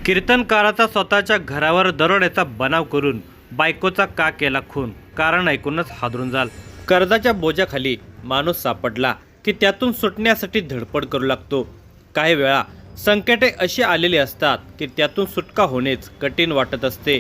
कीर्तनकाराचा स्वतःच्या घरावर दरोड्याचा बनाव करून बायकोचा का केला खून? कारण ऐकूनच हादरून जाल. कर्जाच्या बोजाखाली माणूस सापडला की त्यातून सुटण्यासाठी धडपड करू लागतो. काही वेळा संकटे अशी आलेली असतात की त्यातून सुटका होणेच कठीण वाटत असते.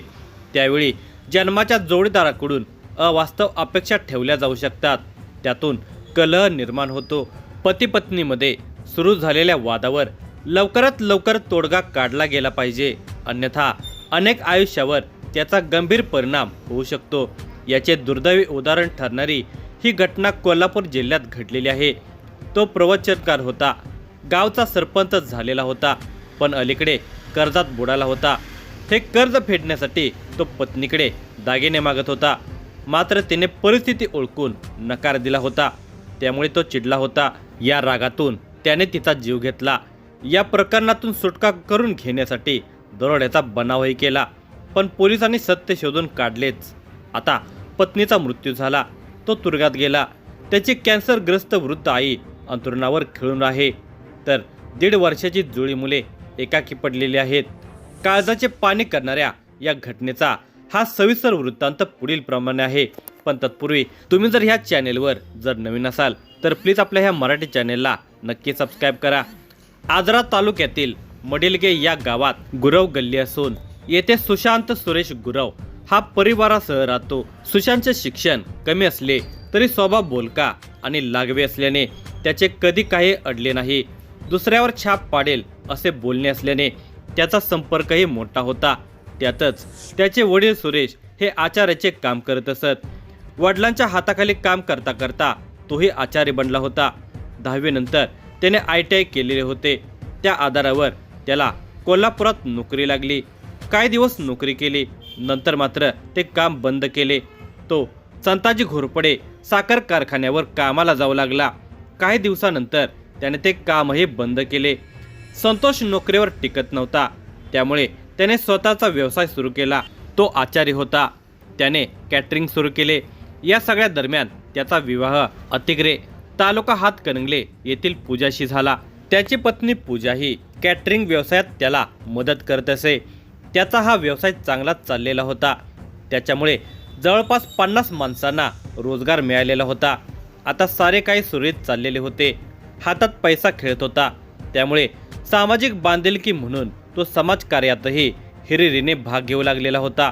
त्यावेळी जन्माच्या जोडीदाराकडून अवास्तव अपेक्षा ठेवल्या जाऊ शकतात. त्यातून कलह निर्माण होतो. पती पत्नीमध्ये सुरू झालेल्या वादावर लवकरात लवकर तोडगा काढला गेला पाहिजे, अन्यथा अनेक आयुष्यावर त्याचा गंभीर परिणाम होऊ शकतो. याचे दुर्दैवी उदाहरण ठरणारी ही घटना कोल्हापूर जिल्ह्यात घडलेली आहे. तो प्रवचनकार होता, गावचा सरपंच झालेला होता, पण अलीकडे कर्जात बुडाला होता. हे कर्ज फेडण्यासाठी तो पत्नीकडे दागिने मागत होता, मात्र तिने परिस्थिती ओळखून नकार दिला होता. त्यामुळे तो चिडला होता. या रागातून त्याने तिचा जीव घेतला. या प्रकरणातून सुटका करून घेण्यासाठी दरोड्याचा बनावही केला, पण पोलिसांनी सत्य शोधून काढलेच. आता पत्नीचा मृत्यू झाला, तो तुरुंगात गेला. त्याची कॅन्सरग्रस्त वृद्ध आई अंथरुणावर खिळून आहे, तर 1.5 वर्षाची जुळी मुले एकाकी पडलेली आहेत. काळजाचे पाणी करणाऱ्या या घटनेचा हा सविस्तर वृत्तांत पुढील प्रमाणे आहे. पण तत्पूर्वी तुम्ही जर ह्या चॅनेलवर जर नवीन असाल तर प्लीज आपल्या ह्या मराठी चॅनेलला नक्की सबस्क्राईब करा. आजरा तालुक्यातील मडिलगे या गावात गुरव गल्ली असून येथे सुशांत सुरेश गुरव हा परिवारासह राहतो. सुशांतचे शिक्षण कमी असले तरी स्वभाव बोलका आणि लागवे असल्याने त्याचे कधी काही अडले नाही. दुसऱ्यावर छाप पाडेल असे बोलणे असल्याने त्याचा संपर्कही मोठा होता. त्यातच त्याचे वडील सुरेश हे आचार्याचे काम करत असत. वडिलांच्या हाताखाली काम करता करता तोही आचार्य बनला होता. 10वी नंतर त्याने ITI केलेले होते. त्या आधारावर त्याला कोल्हापुरात नोकरी लागली. काही दिवस नोकरी केली, नंतर मात्र ते काम बंद केले. तो संताजी घोरपडे साखर कारखान्यावर कामाला जाऊ लागला. काही दिवसानंतर त्याने ते कामही बंद केले. संतोष नोकरीवर टिकत नव्हता, त्यामुळे त्याने स्वतःचा व्यवसाय सुरू केला. तो आचारी होता, त्याने कॅटरिंग सुरू केले. या सगळ्या दरम्यान त्याचा विवाह अतिग्रे तालुका हातकणंगले येथील पूजाशी झाला. त्याची पत्नी पूजाही कॅटरिंग व्यवसायात त्याला मदत करत असे. त्याचा हा व्यवसाय चांगलाच चाललेला होता. त्याच्यामुळे जवळपास 50 माणसांना रोजगार मिळालेला होता. आता सारे काही सुरळीत चाललेले होते. हातात पैसा खेळत होता. त्यामुळे सामाजिक बांधिलकी म्हणून तो समाजकार्यातही हिरिरीने भाग घेऊ लागलेला होता.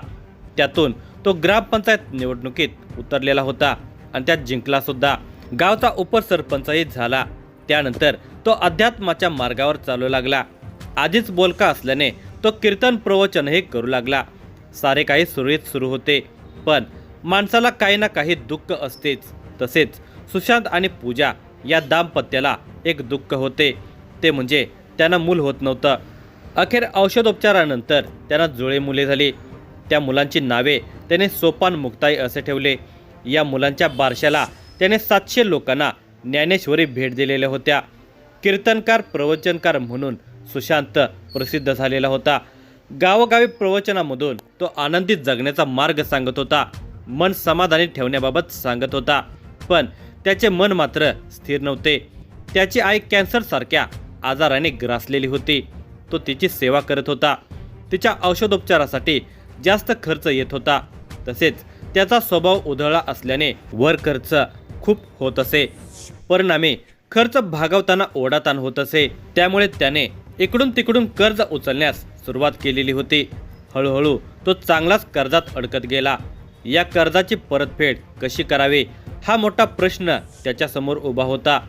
त्यातून तो ग्रामपंचायत निवडणुकीत उतरलेला होता आणि त्यात जिंकला सुद्धा. गावचा उपसरपंचही झाला. त्यानंतर तो अध्यात्माच्या मार्गावर चालू लागला. आधीच बोलका असल्याने तो कीर्तन प्रवचनही करू लागला. सारे काही सुरळीत सुरू होते, पण माणसाला काही ना काही दुःख असतेच. तसेच सुशांत आणि पूजा या दाम्पत्याला एक दुःख होते, ते म्हणजे त्यांना मूल होत नव्हतं. अखेर औषधोपचारानंतर त्यांना जुळे मुले झाली. त्या मुलांची नावे त्याने सोपान मुक्ताई असे ठेवले. या मुलांच्या बारशाला त्याने 700 लोकांना ज्ञानेश्वरी भेट दिलेल्या होत्या. कीर्तनकार प्रवचनकार म्हणून सुशांत प्रसिद्ध झालेला होता. गावोगावी प्रवचनामधून तो आनंदित जगण्याचा मार्ग सांगत होता. मन समाधानी ठेवण्याबाबत सांगत होता, पण त्याचे मन मात्र स्थिर नव्हते. त्याची आई कॅन्सरसारख्या आजाराने ग्रासलेली होती. तो तिची सेवा करत होता. तिच्या औषधोपचारासाठी जास्त खर्च येत होता. तसेच त्याचा स्वभाव उधळला असल्याने वर खर्च खूप होत असे. परिणामी खर्च भागवताना ओढाताण होत असे. त्यामुळे त्याने इकडून तिकडून कर्ज उचलण्यास सुरुवात केलेली होती. हळूहळू तो चांगलाच कर्जात अडकत गेला. या कर्जाची परतफेड कशी करावी हा मोठा प्रश्न त्याच्यासमोर उभा होता.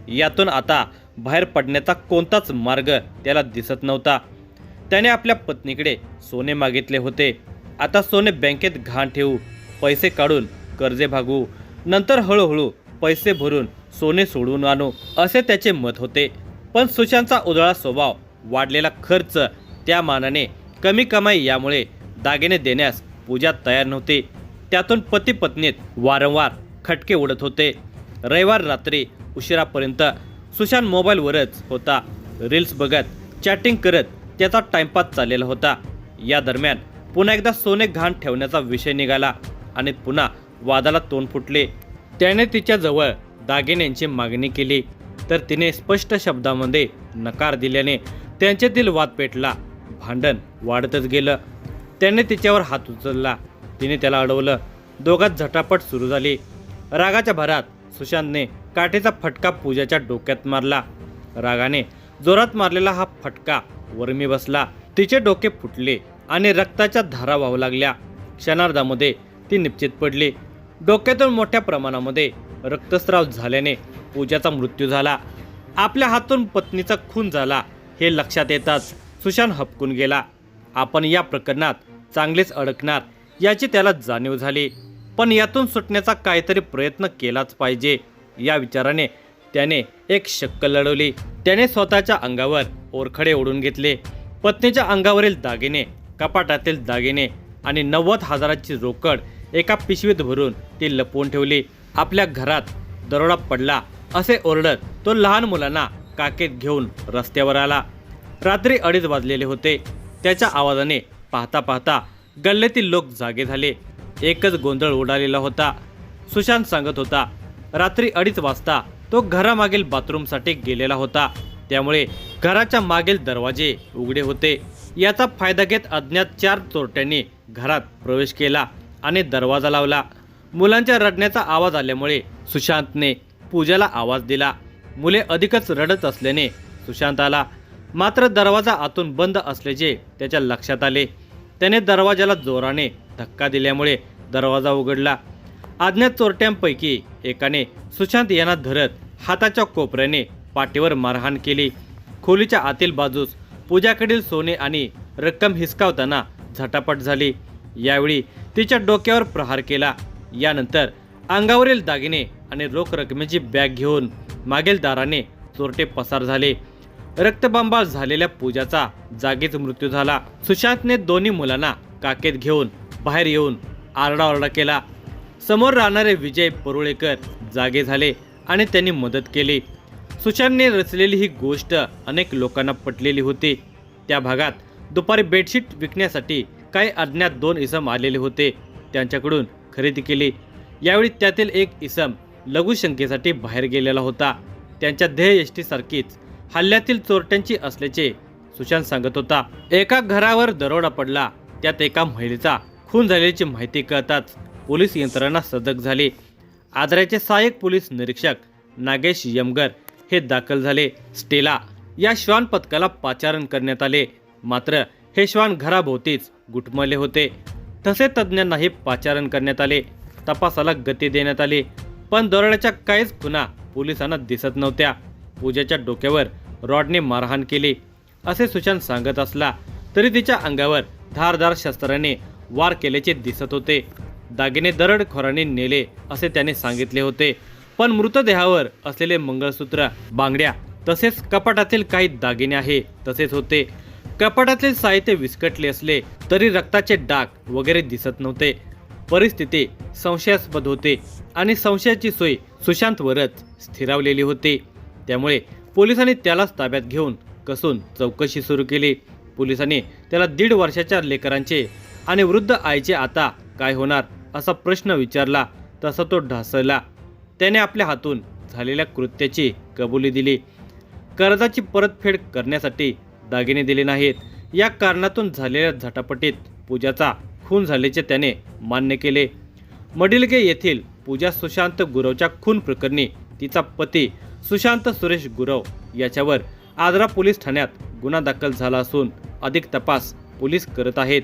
यातून आता बाहेर पडण्याचा कोणताच मार्ग त्याला दिसत नव्हता. त्याने आपल्या पत्नीकडे सोने मागितले होते. आता सोने बँकेत घाण ठेवू, पैसे काढून कर्जे भागवू, नंतर हळूहळू पैसे भरून सोने सोडून आणू असे त्याचे मत होते. पण सुशांतचा उधळा स्वभाव, वाढलेला खर्च, त्या मानाने कमी कमाई यामुळे दागिने देण्यास पूजा तयार नव्हती. त्यातून पती पत्नीत वारंवार खटके उडत होते. रविवार रात्री उशिरापर्यंत सुशांत मोबाईलवरच होता. रील्स बघत, चॅटिंग करत त्याचा टाइमपास चाललेला होता. या दरम्यान पुन्हा एकदा सोने घाण ठेवण्याचा विषय निघाला आणि पुन्हा वादाला तोंड फुटले. त्याने तिच्याजवळ दागिन्यांची मागणी केली, तर तिने स्पष्ट शब्दामध्ये नकार दिल्याने त्यांच्यातील वाद पेटला. भांडण वाढतच गेलं. त्याने तिच्यावर हात उचलला. तिने त्याला अडवलं. दोघात झटापट सुरू झाली. रागाच्या भरात सुशांतने काठीचा फटका पूजाच्या डोक्यात मारला. रागाने जोरात मारलेला हा फटका वर्मी बसला. तिचे डोके फुटले आणि रक्ताच्या धारा वाहू लागल्या. क्षणार्धामध्ये ती निश्चित पडली. डोक्यातून मोठ्या प्रमाणामध्ये रक्तस्राव झाल्याने पूजाचा मृत्यू झाला. आपल्या हातून पत्नीचा खून झाला हे लक्षात येताच सुशांत हबकून गेला. आपण या प्रकरणात चांगलेच अडकणार याची त्याला जाणीव झाली. पण यातून सुटण्याचा काहीतरी प्रयत्न केलाच पाहिजे या विचाराने त्याने एक शक्कल लढवली. त्याने स्वतःच्या अंगावर ओरखडे ओढून घेतले. पत्नीच्या अंगावरील दागिने, कपाटातील दागिने आणि 90,000ची रोकड एका पिशवीत भरून ती लपवून ठेवली. आपल्या घरात दरोडा पडला असे ओरडत तो लहान मुलांना काकेत घेऊन रस्त्यावर आला. रात्री 2:30 वाजलेले होते. त्याच्या आवाजाने पाहता पाहता गल्लीतील लोक जागे झाले. एकच गोंधळ उडालेला होता. सुशांत सांगत होता, रात्री 2:30 वाजता तो घरामागील बाथरूमसाठी गेलेला होता. त्यामुळे घराच्या मागील दरवाजे उघडे होते. याचा फायदा घेत अज्ञात 4 चोरट्यांनी घरात प्रवेश केला आणि दरवाजा लावला. मुलांच्या रडण्याचा आवाज आल्यामुळे सुशांतने पूजाला आवाज दिला. मुले अधिकच रडत असल्याने सुशांत आला. मात्र दरवाजा आतून बंद असल्याचे त्याच्या लक्षात आले. त्याने दरवाजाला जोराने धक्का दिल्यामुळे दरवाजा उघडला. अज्ञात चोरट्यांपैकी एकाने सुशांत यांना धरत हाताच्या कोपऱ्याने पाठीवर मारहाण केली. खोलीच्या आतील बाजूस पूजाकडील सोने आणि रक्कम हिसकावताना झटापट झाली. यावेळी तिच्या डोक्यावर प्रहार केला. यानंतर अंगावरील दागिने आणि रोख रकमेची बॅग घेऊन मागील दाराने चोरटे पसार झाले. रक्तबंबाळ झालेल्या पूजाचा जागीच मृत्यू झाला. सुशांतने दोन्ही मुलांना काकेत घेऊन बाहेर येऊन आरडाओरडा केला. समोर राहणारे विजय परुळेकर जागे झाले आणि त्यांनी मदत केली. सुशांतने रचलेली ही गोष्ट अनेक लोकांना पटलेली होती. त्या भागात दुपारी बेडशीट विकण्यासाठी काही अज्ञात 2 इसम आलेले होते. त्यांच्याकडून खरेदी केली. यावेळी त्यातील एक इसम लघुशंकेसाठी बाहेर गेलेला होता. त्यांच्या ध्येयष्टीसारखीच हल्ल्यातील चोरट्यांची असल्याचे सुशांत सांगत होता. एका घरावर दरोडा पडला. त्यात एका महिलेचा खून झाल्याची माहिती कळताच पोलीस यंत्रणा सजग झाली. आजऱ्याचे सहाय्यक पोलीस निरीक्षक नागेश यमगर हे दाखल झाले. स्टेला या श्वान पथकाला पाचारण करण्यात आले. मात्र हे श्वान घराभोवतीच गुटमळले होते. तसे तज्ज्ञांनाही पाचारण करण्यात आले. तपासाला गती देण्यात आली. पण दरोड्याच्या काहीच खुणा पोलिसांना दिसत नव्हत्या. पूजाच्या डोक्यावर रॉडने मारहाण केली असे सुशांत सांगत असला तरी तिच्या अंगावर धारदार शस्त्राने वार केल्याचे दिसत होते. दागिने दरोडेखोरांनी नेले असे त्याने सांगितले होते. पण मृतदेहावर असलेले मंगळसूत्र, बांगड्या तसेच कपाटातील काही दागिने आहे तसेच होते. कपाटातील साहित्य विस्कटले असले तरी रक्ताचे डाग वगैरे दिसत नव्हते. परिस्थिती संशयास्पद होते आणि संशयाची सोय सुशांतवरच स्थिरावलेली होती. त्यामुळे पोलिसांनी त्यालाच ताब्यात घेऊन कसून चौकशी सुरू केली. पोलिसांनी त्याला 1.5 वर्षाच्या लेकरांचे आणि वृद्ध आईचे आता काय होणार असा प्रश्न विचारला. तसा तो ढासळला. त्याने आपल्या हातून झालेल्या कृत्याची कबुली दिली. कर्जाची परतफेड करण्यासाठी दागिने दिले नाहीत या कारणातून झालेल्या झटापटीत पूजाचा खून झाल्याचे त्याने मान्य केले. मडिलगे येथील पूजा सुशांत गुरवच्या खून प्रकरणी तिचा पती सुशांत सुरेश गुरव याच्यावर आजरा पोलीस ठाण्यात गुन्हा दाखल झाला असून अधिक तपास पोलीस करत आहेत.